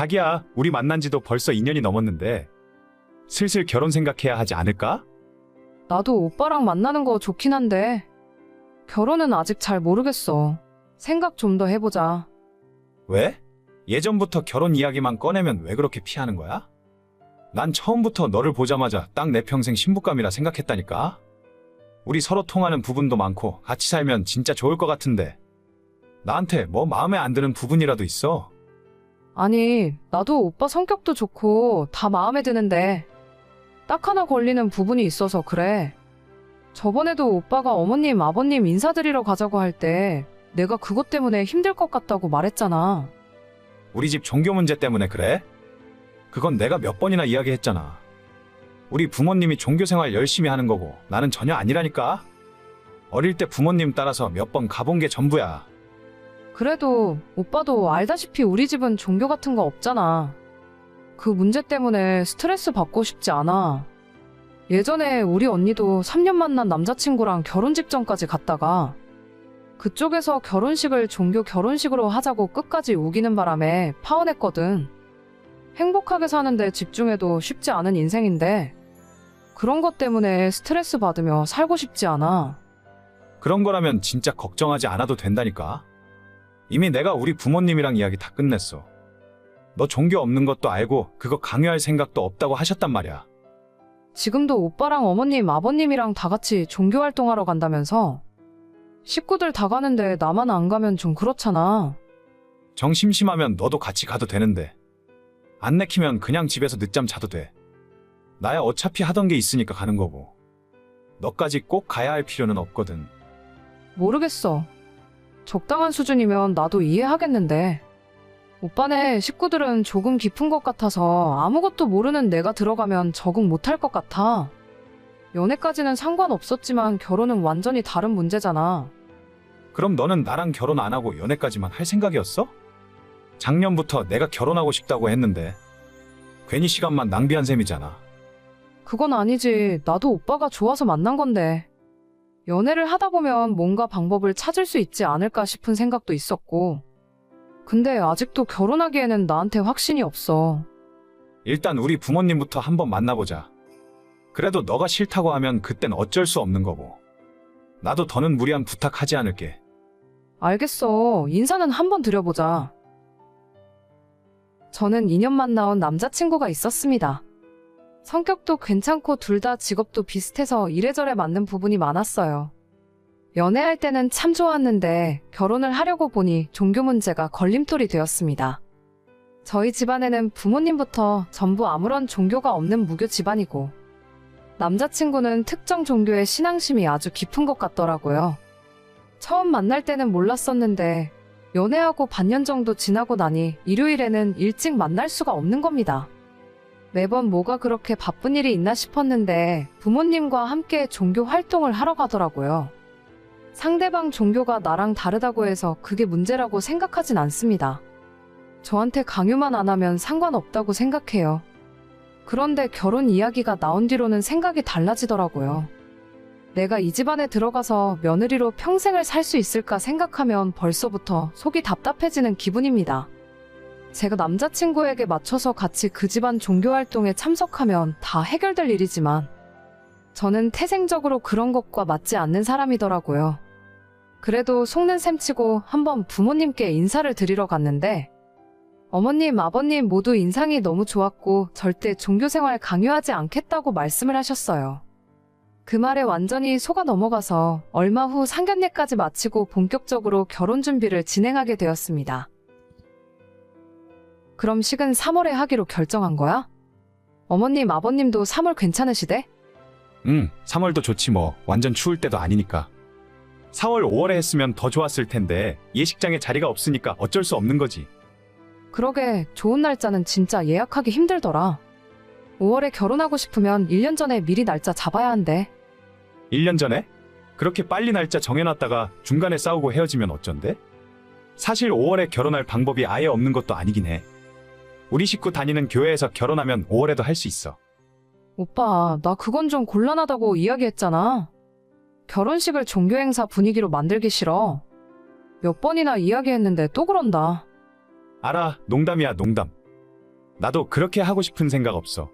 자기야, 우리 만난 지도 벌써 2년이 넘었는데 슬슬 결혼 생각해야 하지 않을까? 나도 오빠랑 만나는 거 좋긴 한데 결혼은 아직 잘 모르겠어. 생각 좀 더 해보자. 왜? 예전부터 결혼 이야기만 꺼내면 왜 그렇게 피하는 거야? 난 처음부터 너를 보자마자 딱 내 평생 신부감이라 생각했다니까? 우리 서로 통하는 부분도 많고 같이 살면 진짜 좋을 것 같은데 나한테 뭐 마음에 안 드는 부분이라도 있어? 아니, 나도 오빠 성격도 좋고 다 마음에 드는데 딱 하나 걸리는 부분이 있어서 그래. 저번에도 오빠가 어머님, 아버님 인사드리러 가자고 할 때 내가 그것 때문에 힘들 것 같다고 말했잖아. 우리 집 종교 문제 때문에 그래? 그건 내가 몇 번이나 이야기했잖아. 우리 부모님이 종교 생활 열심히 하는 거고 나는 전혀 아니라니까? 어릴 때 부모님 따라서 몇 번 가본 게 전부야. 그래도 오빠도 알다시피 우리 집은 종교 같은 거 없잖아. 그 문제 때문에 스트레스 받고 싶지 않아. 예전에 우리 언니도 3년 만난 남자친구랑 결혼 직전까지 갔다가 그쪽에서 결혼식을 종교 결혼식으로 하자고 끝까지 우기는 바람에 파혼했거든. 행복하게 사는데 집중해도 쉽지 않은 인생인데 그런 것 때문에 스트레스 받으며 살고 싶지 않아. 그런 거라면 진짜 걱정하지 않아도 된다니까? 이미 내가 우리 부모님이랑 이야기 다 끝냈어. 너 종교 없는 것도 알고 그거 강요할 생각도 없다고 하셨단 말이야. 지금도 오빠랑 어머님, 아버님이랑 다 같이 종교 활동하러 간다면서? 식구들 다 가는데 나만 안 가면 좀 그렇잖아. 정 심심하면 너도 같이 가도 되는데 안 내키면 그냥 집에서 늦잠 자도 돼. 나야 어차피 하던 게 있으니까 가는 거고 너까지 꼭 가야 할 필요는 없거든. 모르겠어. 적당한 수준이면 나도 이해하겠는데 오빠네 식구들은 조금 깊은 것 같아서 아무것도 모르는 내가 들어가면 적응 못할 것 같아. 연애까지는 상관없었지만 결혼은 완전히 다른 문제잖아. 그럼 너는 나랑 결혼 안 하고 연애까지만 할 생각이었어? 작년부터 내가 결혼하고 싶다고 했는데 괜히 시간만 낭비한 셈이잖아. 그건 아니지. 나도 오빠가 좋아서 만난 건데. 연애를 하다 보면 뭔가 방법을 찾을 수 있지 않을까 싶은 생각도 있었고. 근데 아직도 결혼하기에는 나한테 확신이 없어. 일단 우리 부모님부터 한번 만나보자. 그래도 너가 싫다고 하면 그땐 어쩔 수 없는 거고. 나도 더는 무리한 부탁하지 않을게. 알겠어. 인사는 한번 드려보자. 저는 2년 만나온 남자친구가 있었습니다. 성격도 괜찮고 둘 다 직업도 비슷해서 이래저래 맞는 부분이 많았어요. 연애할 때는 참 좋았는데 결혼을 하려고 보니 종교 문제가 걸림돌이 되었습니다. 저희 집안에는 부모님부터 전부 아무런 종교가 없는 무교 집안이고 남자친구는 특정 종교의 신앙심이 아주 깊은 것 같더라고요. 처음 만날 때는 몰랐었는데 연애하고 반년 정도 지나고 나니 일요일에는 일찍 만날 수가 없는 겁니다. 매번 뭐가 그렇게 바쁜 일이 있나 싶었는데 부모님과 함께 종교 활동을 하러 가더라고요. 상대방 종교가 나랑 다르다고 해서 그게 문제라고 생각하진 않습니다. 저한테 강요만 안 하면 상관없다고 생각해요. 그런데 결혼 이야기가 나온 뒤로는 생각이 달라지더라고요. 내가 이 집안에 들어가서 며느리로 평생을 살 수 있을까 생각하면 벌써부터 속이 답답해지는 기분입니다. 제가 남자친구에게 맞춰서 같이 그 집안 종교 활동에 참석하면 다 해결될 일이지만 저는 태생적으로 그런 것과 맞지 않는 사람이더라고요. 그래도 속는 셈치고 한번 부모님께 인사를 드리러 갔는데 어머님, 아버님 모두 인상이 너무 좋았고 절대 종교생활 강요하지 않겠다고 말씀을 하셨어요. 그 말에 완전히 속아 넘어가서 얼마 후 상견례까지 마치고 본격적으로 결혼 준비를 진행하게 되었습니다. 그럼 식은 3월에 하기로 결정한 거야? 어머님, 아버님도 3월 괜찮으시대? 3월도 좋지 뭐. 완전 추울 때도 아니니까. 4월, 5월에 했으면 더 좋았을 텐데 예식장에 자리가 없으니까 어쩔 수 없는 거지. 그러게 좋은 날짜는 진짜 예약하기 힘들더라. 5월에 결혼하고 싶으면 1년 전에 미리 날짜 잡아야 한대. 1년 전에? 그렇게 빨리 날짜 정해놨다가 중간에 싸우고 헤어지면 어쩐대? 사실 5월에 결혼할 방법이 아예 없는 것도 아니긴 해. 우리 식구 다니는 교회에서 결혼하면 5월에도 할 수 있어. 오빠, 나 그건 좀 곤란하다고 이야기했잖아. 결혼식을 종교행사 분위기로 만들기 싫어. 몇 번이나 이야기했는데 또 그런다. 알아, 농담이야, 농담. 나도 그렇게 하고 싶은 생각 없어.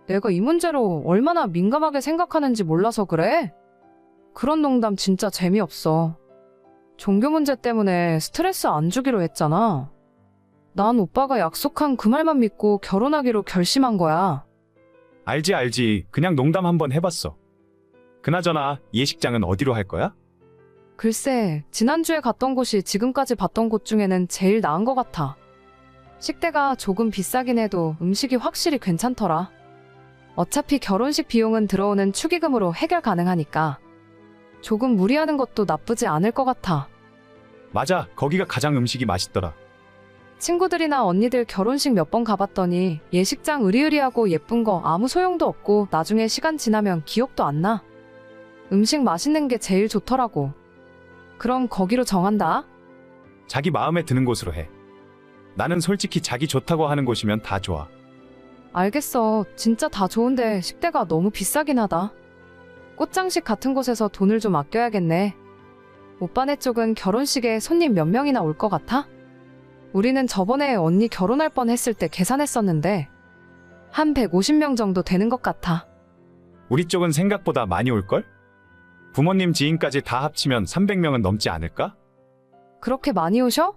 내가 이 문제로 얼마나 민감하게 생각하는지 몰라서 그래? 그런 농담 진짜 재미없어. 종교 문제 때문에 스트레스 안 주기로 했잖아. 난 오빠가 약속한 그 말만 믿고 결혼하기로 결심한 거야. 알지. 그냥 농담 한번 해봤어. 그나저나 예식장은 어디로 할 거야? 글쎄, 지난주에 갔던 곳이 지금까지 봤던 곳 중에는 제일 나은 것 같아. 식대가 조금 비싸긴 해도 음식이 확실히 괜찮더라. 어차피 결혼식 비용은 들어오는 축의금으로 해결 가능하니까. 조금 무리하는 것도 나쁘지 않을 것 같아. 맞아, 거기가 가장 음식이 맛있더라. 친구들이나 언니들 결혼식 몇 번 가봤더니 예식장 으리으리하고 예쁜 거 아무 소용도 없고 나중에 시간 지나면 기억도 안 나. 음식 맛있는 게 제일 좋더라고. 그럼 거기로 정한다. 자기 마음에 드는 곳으로 해. 나는 솔직히 자기 좋다고 하는 곳이면 다 좋아. 알겠어. 진짜 다 좋은데 식대가 너무 비싸긴 하다. 꽃장식 같은 곳에서 돈을 좀 아껴야겠네. 오빠네 쪽은 결혼식에 손님 몇 명이나 올 것 같아? 우리는 저번에 언니 결혼할 뻔 했을 때 계산했었는데 한 150명 정도 되는 것 같아. 우리 쪽은 생각보다 많이 올걸? 부모님 지인까지 다 합치면 300명은 넘지 않을까? 그렇게 많이 오셔?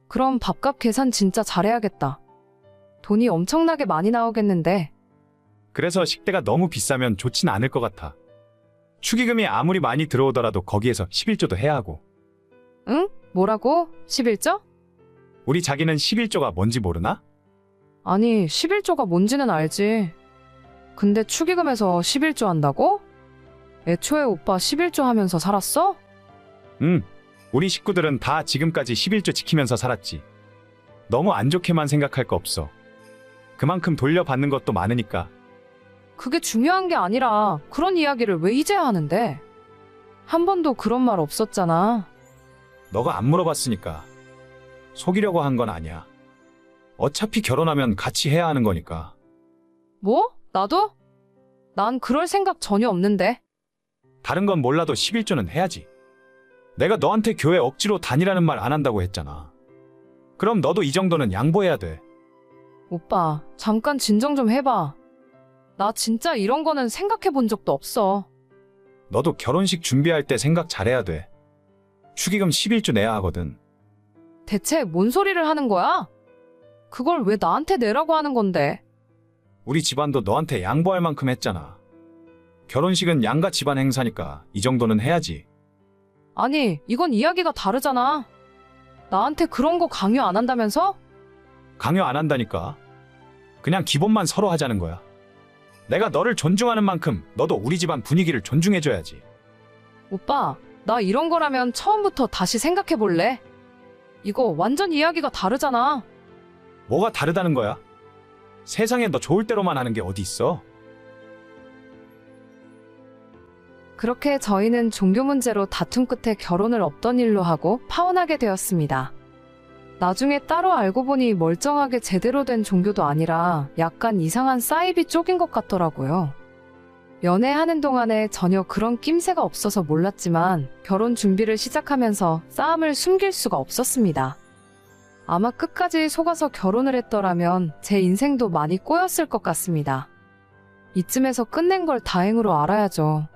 그럼 밥값 계산 진짜 잘해야겠다. 돈이 엄청나게 많이 나오겠는데. 그래서 식대가 너무 비싸면 좋진 않을 것 같아. 축의금이 아무리 많이 들어오더라도 거기에서 11조도 해야 하고. 응? 뭐라고? 11조? 우리 자기는 11조가 뭔지 모르나? 아니, 11조가 뭔지는 알지. 근데 축의금에서 11조 한다고? 애초에 오빠 11조 하면서 살았어? 응. 우리 식구들은 다 지금까지 11조 지키면서 살았지. 너무 안 좋게만 생각할 거 없어. 그만큼 돌려받는 것도 많으니까. 그게 중요한 게 아니라 그런 이야기를 왜 이제야 하는데? 한 번도 그런 말 없었잖아. 너가 안 물어봤으니까. 속이려고 한 건 아니야. 어차피 결혼하면 같이 해야 하는 거니까. 뭐? 나도? 난 그럴 생각 전혀 없는데. 다른 건 몰라도 11조는 해야지. 내가 너한테 교회 억지로 다니라는 말 안 한다고 했잖아. 그럼 너도 이 정도는 양보해야 돼. 오빠, 잠깐 진정 좀 해봐. 나 진짜 이런 거는 생각해 본 적도 없어. 너도 결혼식 준비할 때 생각 잘해야 돼. 축의금 11조 내야 하거든. 대체 뭔 소리를 하는 거야? 그걸 왜 나한테 내라고 하는 건데? 우리 집안도 너한테 양보할 만큼 했잖아. 결혼식은 양가 집안 행사니까 이 정도는 해야지. 아니, 이건 이야기가 다르잖아. 나한테 그런 거 강요 안 한다면서? 강요 안 한다니까. 그냥 기본만 서로 하자는 거야. 내가 너를 존중하는 만큼 너도 우리 집안 분위기를 존중해줘야지. 오빠, 나 이런 거라면 처음부터 다시 생각해 볼래? 이거 완전 이야기가 다르잖아. 뭐가 다르다는 거야? 세상에 너 좋을 대로만 하는 게 어디 있어? 그렇게 저희는 종교 문제로 다툼 끝에 결혼을 없던 일로 하고 파혼하게 되었습니다. 나중에 따로 알고 보니 멀쩡하게 제대로 된 종교도 아니라 약간 이상한 사이비 쪽인 것 같더라고요. 연애하는 동안에 전혀 그런 낌새가 없어서 몰랐지만 결혼 준비를 시작하면서 싸움을 숨길 수가 없었습니다. 아마 끝까지 속아서 결혼을 했더라면 제 인생도 많이 꼬였을 것 같습니다. 이쯤에서 끝낸 걸 다행으로 알아야죠.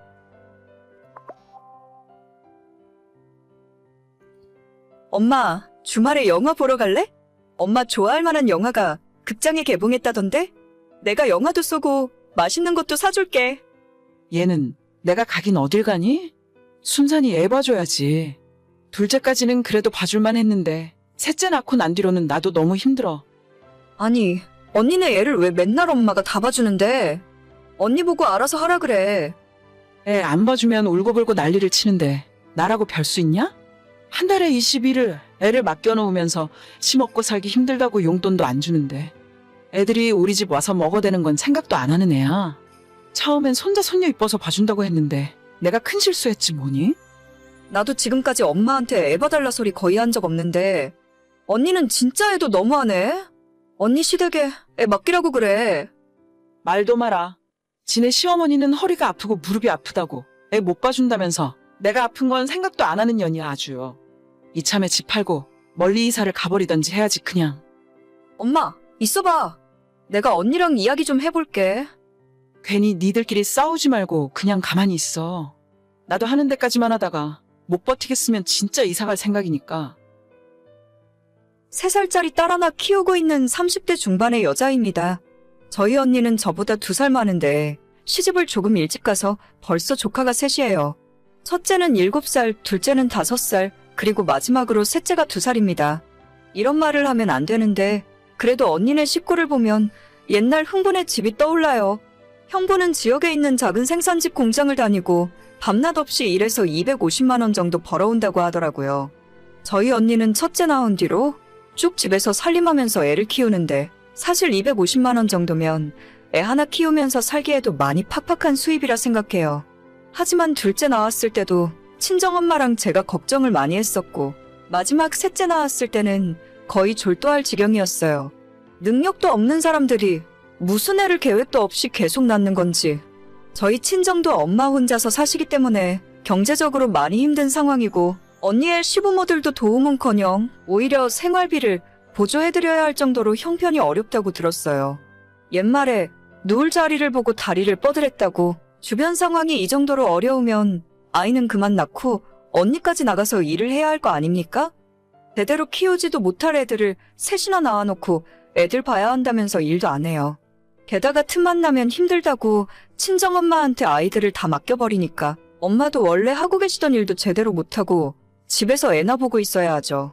엄마, 주말에 영화 보러 갈래? 엄마 좋아할 만한 영화가 극장에 개봉했다던데? 내가 영화도 쏘고 맛있는 것도 사줄게. 얘는 내가 가긴 어딜 가니? 순산이 애 봐줘야지. 둘째까지는 그래도 봐줄만 했는데 셋째 낳고 난 뒤로는 나도 너무 힘들어. 아니, 언니네 애를 왜 맨날 엄마가 다 봐주는데? 언니 보고 알아서 하라 그래. 애 안 봐주면 울고불고 난리를 치는데 나라고 별 수 있냐? 한 달에 20일을 애를 맡겨놓으면서 씹먹고 살기 힘들다고 용돈도 안 주는데 애들이 우리 집 와서 먹어대는 건 생각도 안 하는 애야. 처음엔 손자 손녀 이뻐서 봐준다고 했는데 내가 큰 실수했지 뭐니? 나도 지금까지 엄마한테 애 봐달라 소리 거의 한 적 없는데 언니는 진짜 애도 너무하네. 언니 시댁에 애 맡기라고 그래. 말도 마라. 지네 시어머니는 허리가 아프고 무릎이 아프다고 애 못 봐준다면서 내가 아픈 건 생각도 안 하는 년이야 아주. 이참에 집 팔고 멀리 이사를 가버리던지 해야지 그냥. 엄마, 있어봐. 내가 언니랑 이야기 좀 해볼게. 괜히 니들끼리 싸우지 말고 그냥 가만히 있어. 나도 하는 데까지만 하다가 못 버티겠으면 진짜 이사 갈 생각이니까. 3살짜리 딸 하나 키우고 있는 30대 중반의 여자입니다. 저희 언니는 저보다 2살 많은데 시집을 조금 일찍 가서 벌써 조카가 셋이에요. 첫째는 7살, 둘째는 5살, 그리고 마지막으로 셋째가 2살입니다. 이런 말을 하면 안 되는데 그래도 언니네 식구를 보면 옛날 흥분의 집이 떠올라요. 형부는 지역에 있는 작은 생산직 공장을 다니고 밤낮 없이 일해서 250만 원 정도 벌어온다고 하더라고요. 저희 언니는 첫째 낳은 뒤로 쭉 집에서 살림하면서 애를 키우는데 사실 250만 원 정도면 애 하나 키우면서 살기에도 많이 팍팍한 수입이라 생각해요. 하지만 둘째 낳았을 때도 친정엄마랑 제가 걱정을 많이 했었고 마지막 셋째 낳았을 때는 거의 졸도할 지경이었어요. 능력도 없는 사람들이 무슨 애를 계획도 없이 계속 낳는 건지. 저희 친정도 엄마 혼자서 사시기 때문에 경제적으로 많이 힘든 상황이고 언니의 시부모들도 도움은커녕 오히려 생활비를 보조해드려야 할 정도로 형편이 어렵다고 들었어요. 옛말에 누울 자리를 보고 다리를 뻗으랬다고 주변 상황이 이 정도로 어려우면 아이는 그만 낳고 언니까지 나가서 일을 해야 할 거 아닙니까? 제대로 키우지도 못할 애들을 셋이나 낳아놓고 애들 봐야 한다면서 일도 안 해요. 게다가 틈만 나면 힘들다고 친정엄마한테 아이들을 다 맡겨버리니까 엄마도 원래 하고 계시던 일도 제대로 못하고 집에서 애나 보고 있어야 하죠.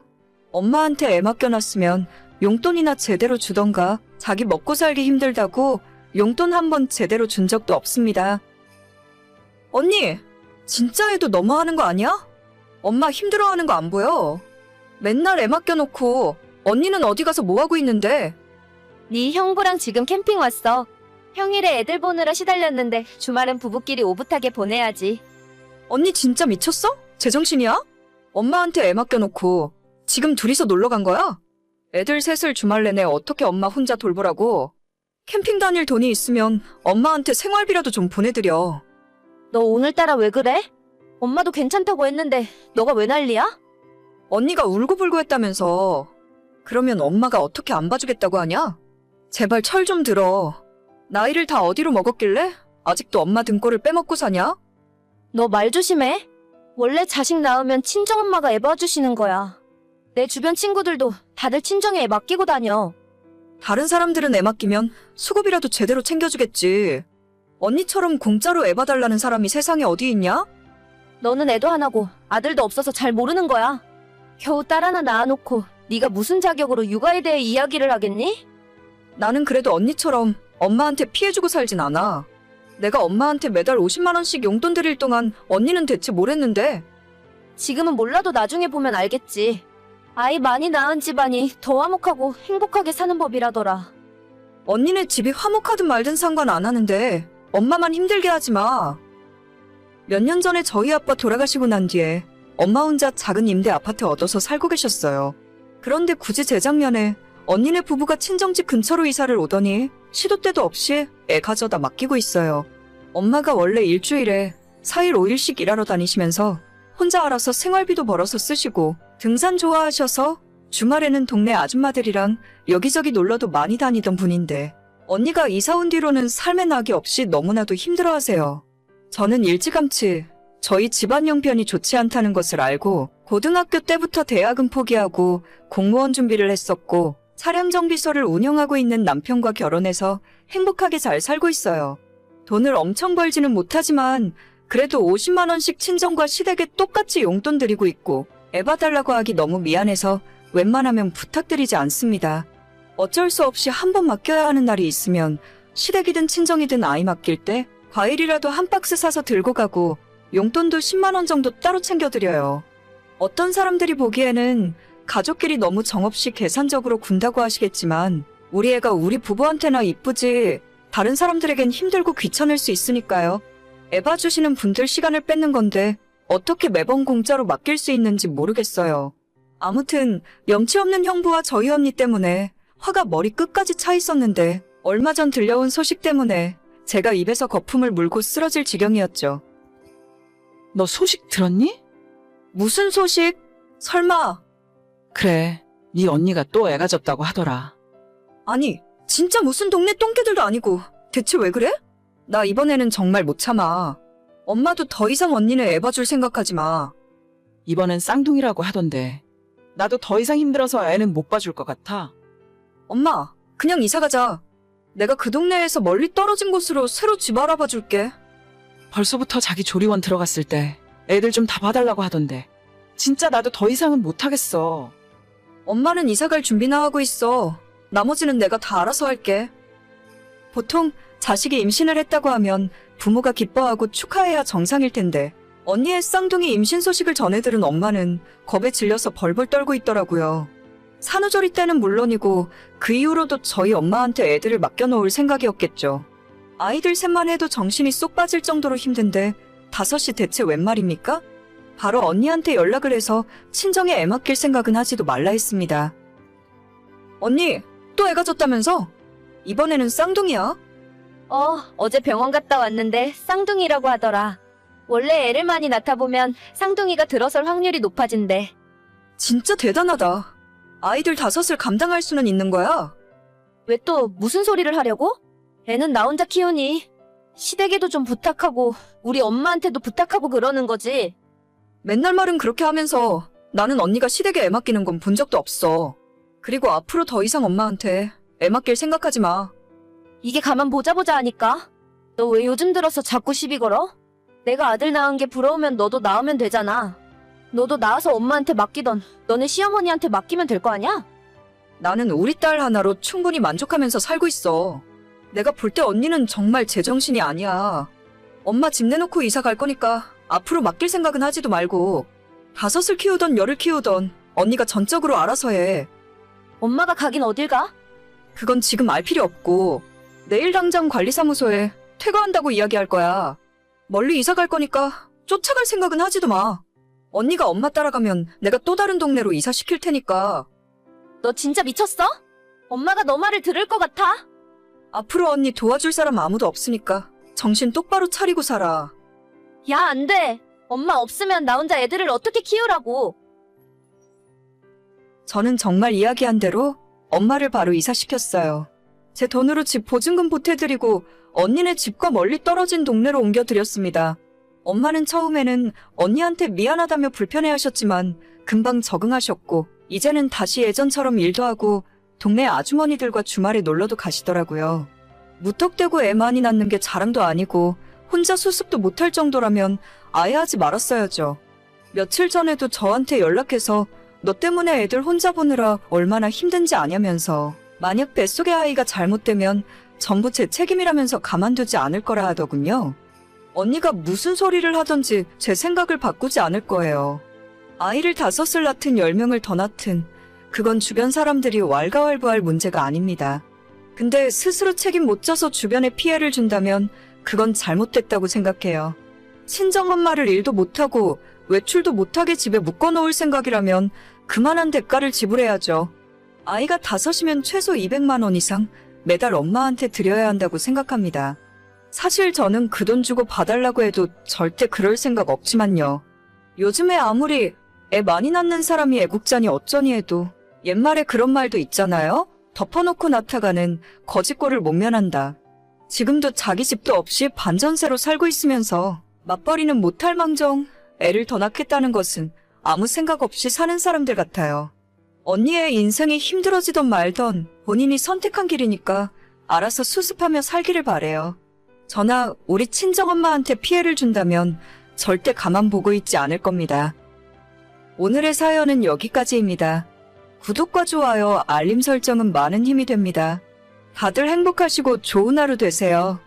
엄마한테 애 맡겨놨으면 용돈이나 제대로 주던가 자기 먹고 살기 힘들다고 용돈 한 번 제대로 준 적도 없습니다. 언니, 진짜 해도 너무하는 거 아니야? 엄마 힘들어하는 거 안 보여? 맨날 애 맡겨놓고 언니는 어디 가서 뭐 하고 있는데? 네 형부랑 지금 캠핑 왔어. 평일에 애들 보느라 시달렸는데 주말엔 부부끼리 오붓하게 보내야지. 언니 진짜 미쳤어? 제정신이야? 엄마한테 애 맡겨놓고 지금 둘이서 놀러 간 거야? 애들 셋을 주말 내내 어떻게 엄마 혼자 돌보라고? 캠핑 다닐 돈이 있으면 엄마한테 생활비라도 좀 보내드려. 너 오늘따라 왜 그래? 엄마도 괜찮다고 했는데 너가 왜 난리야? 언니가 울고불고 했다면서. 그러면 엄마가 어떻게 안 봐주겠다고 하냐? 제발 철 좀 들어. 나이를 다 어디로 먹었길래 아직도 엄마 등골을 빼먹고 사냐? 너 말 조심해. 원래 자식 낳으면 친정엄마가 애 봐주시는 거야. 내 주변 친구들도 다들 친정에 애 맡기고 다녀. 다른 사람들은 애 맡기면 수급이라도 제대로 챙겨주겠지. 언니처럼 공짜로 애 봐달라는 사람이 세상에 어디 있냐? 너는 애도 하나고 아들도 없어서 잘 모르는 거야. 겨우 딸 하나 낳아놓고 네가 무슨 자격으로 육아에 대해 이야기를 하겠니? 나는 그래도 언니처럼 엄마한테 피해주고 살진 않아. 내가 엄마한테 매달 50만 원씩 용돈 드릴 동안 언니는 대체 뭘 했는데? 지금은 몰라도 나중에 보면 알겠지. 아이 많이 낳은 집안이 더 화목하고 행복하게 사는 법이라더라. 언니네 집이 화목하든 말든 상관 안 하는데 엄마만 힘들게 하지 마. 몇 년 전에 저희 아빠 돌아가시고 난 뒤에 엄마 혼자 작은 임대 아파트 얻어서 살고 계셨어요. 그런데 굳이 재작년에 언니네 부부가 친정집 근처로 이사를 오더니 시도 때도 없이 애 가져다 맡기고 있어요. 엄마가 원래 일주일에 4일 5일씩 일하러 다니시면서 혼자 알아서 생활비도 벌어서 쓰시고 등산 좋아하셔서 주말에는 동네 아줌마들이랑 여기저기 놀러도 많이 다니던 분인데 언니가 이사 온 뒤로는 삶의 낙이 없이 너무나도 힘들어하세요. 저는 일찌감치 저희 집안 형편이 좋지 않다는 것을 알고 고등학교 때부터 대학은 포기하고 공무원 준비를 했었고 차량 정비소를 운영하고 있는 남편과 결혼해서 행복하게 잘 살고 있어요. 돈을 엄청 벌지는 못하지만 그래도 50만 원씩 친정과 시댁에 똑같이 용돈 드리고 있고 애 봐달라고 하기 너무 미안해서 웬만하면 부탁드리지 않습니다. 어쩔 수 없이 한 번 맡겨야 하는 날이 있으면 시댁이든 친정이든 아이 맡길 때 과일이라도 한 박스 사서 들고 가고 용돈도 10만 원 정도 따로 챙겨드려요. 어떤 사람들이 보기에는 가족끼리 너무 정없이 계산적으로 군다고 하시겠지만 우리 애가 우리 부부한테나 이쁘지 다른 사람들에겐 힘들고 귀찮을 수 있으니까요. 애 봐주시는 분들 시간을 뺏는 건데 어떻게 매번 공짜로 맡길 수 있는지 모르겠어요. 아무튼 염치 없는 형부와 저희 언니 때문에 화가 머리 끝까지 차 있었는데 얼마 전 들려온 소식 때문에 제가 입에서 거품을 물고 쓰러질 지경이었죠. 너 소식 들었니? 무슨 소식? 설마. 그래, 네 언니가 또 애 가졌다고 하더라. 아니, 진짜 무슨 동네 똥개들도 아니고 대체 왜 그래? 나 이번에는 정말 못 참아. 엄마도 더 이상 언니네 애 봐줄 생각하지 마. 이번엔 쌍둥이라고 하던데. 나도 더 이상 힘들어서 애는 못 봐줄 것 같아. 엄마, 그냥 이사 가자. 내가 그 동네에서 멀리 떨어진 곳으로 새로 집 알아봐 줄게. 벌써부터 자기 조리원 들어갔을 때 애들 좀 다 봐달라고 하던데. 진짜 나도 더 이상은 못하겠어. 엄마는 이사 갈 준비나 하고 있어. 나머지는 내가 다 알아서 할게. 보통 자식이 임신을 했다고 하면 부모가 기뻐하고 축하해야 정상일 텐데 언니의 쌍둥이 임신 소식을 전해 들은 엄마는 겁에 질려서 벌벌 떨고 있더라고요. 산후조리 때는 물론이고 그 이후로도 저희 엄마한테 애들을 맡겨놓을 생각이었겠죠. 아이들 셋만 해도 정신이 쏙 빠질 정도로 힘든데 5이 대체 웬 말입니까? 바로 언니한테 연락을 해서 친정에 애 맡길 생각은 하지도 말라 했습니다. 언니, 또 애가 졌다면서? 이번에는 쌍둥이야? 어제 병원 갔다 왔는데 쌍둥이라고 하더라. 원래 애를 많이 낳다 보면 쌍둥이가 들어설 확률이 높아진대. 진짜 대단하다. 아이들 5을 감당할 수는 있는 거야? 왜 또 무슨 소리를 하려고? 애는 나 혼자 키우니. 시댁에도 좀 부탁하고 우리 엄마한테도 부탁하고 그러는 거지. 맨날 말은 그렇게 하면서 나는 언니가 시댁에 애 맡기는 건 본 적도 없어. 그리고 앞으로 더 이상 엄마한테 애 맡길 생각하지 마. 이게 가만 보자 하니까. 너 왜 요즘 들어서 자꾸 시비 걸어? 내가 아들 낳은 게 부러우면 너도 낳으면 되잖아. 너도 낳아서 엄마한테 맡기던 너네 시어머니한테 맡기면 될 거 아니야? 나는 우리 딸 하나로 충분히 만족하면서 살고 있어. 내가 볼 때 언니는 정말 제정신이 아니야. 엄마 집 내놓고 이사 갈 거니까 앞으로 맡길 생각은 하지도 말고 5을 키우던 10을 키우던 언니가 전적으로 알아서 해. 엄마가 가긴 어딜 가? 그건 지금 알 필요 없고 내일 당장 관리사무소에 퇴거한다고 이야기할 거야. 멀리 이사 갈 거니까 쫓아갈 생각은 하지도 마. 언니가 엄마 따라가면 내가 또 다른 동네로 이사시킬 테니까. 너 진짜 미쳤어? 엄마가 너 말을 들을 것 같아? 앞으로 언니 도와줄 사람 아무도 없으니까 정신 똑바로 차리고 살아. 야, 안 돼. 엄마 없으면 나 혼자 애들을 어떻게 키우라고. 저는 정말 이야기한 대로 엄마를 바로 이사시켰어요. 제 돈으로 집 보증금 보태드리고 언니네 집과 멀리 떨어진 동네로 옮겨드렸습니다. 엄마는 처음에는 언니한테 미안하다며 불편해하셨지만 금방 적응하셨고 이제는 다시 예전처럼 일도 하고 동네 아주머니들과 주말에 놀러도 가시더라고요. 무턱대고 애 많이 낳는 게 자랑도 아니고 혼자 수습도 못할 정도라면 아예 하지 말았어야죠. 며칠 전에도 저한테 연락해서 너 때문에 애들 혼자 보느라 얼마나 힘든지 아냐면서 만약 뱃속의 아이가 잘못되면 전부 제 책임이라면서 가만두지 않을 거라 하더군요. 언니가 무슨 소리를 하던지 제 생각을 바꾸지 않을 거예요. 아이를 5을 낳든 10명을 더 낳든 그건 주변 사람들이 왈가왈부할 문제가 아닙니다. 근데 스스로 책임 못 져서 주변에 피해를 준다면 그건 잘못됐다고 생각해요. 친정엄마를 일도 못하고 외출도 못하게 집에 묶어놓을 생각이라면 그만한 대가를 지불해야죠. 아이가 5이면 최소 200만 원 이상 매달 엄마한테 드려야 한다고 생각합니다. 사실 저는 그 돈 주고 봐달라고 해도 절대 그럴 생각 없지만요. 요즘에 아무리 애 많이 낳는 사람이 애국자니 어쩌니 해도 옛말에 그런 말도 있잖아요. 덮어놓고 나타가는 거짓골을 못 면한다. 지금도 자기 집도 없이 반전세로 살고 있으면서 맞벌이는 못할 망정 애를 더 낳겠다는 것은 아무 생각 없이 사는 사람들 같아요. 언니의 인생이 힘들어지던 말던 본인이 선택한 길이니까 알아서 수습하며 살기를 바래요. 저나 우리 친정엄마한테 피해를 준다면 절대 가만 보고 있지 않을 겁니다. 오늘의 사연은 여기까지입니다. 구독과 좋아요, 알림 설정은 많은 힘이 됩니다. 다들 행복하시고 좋은 하루 되세요.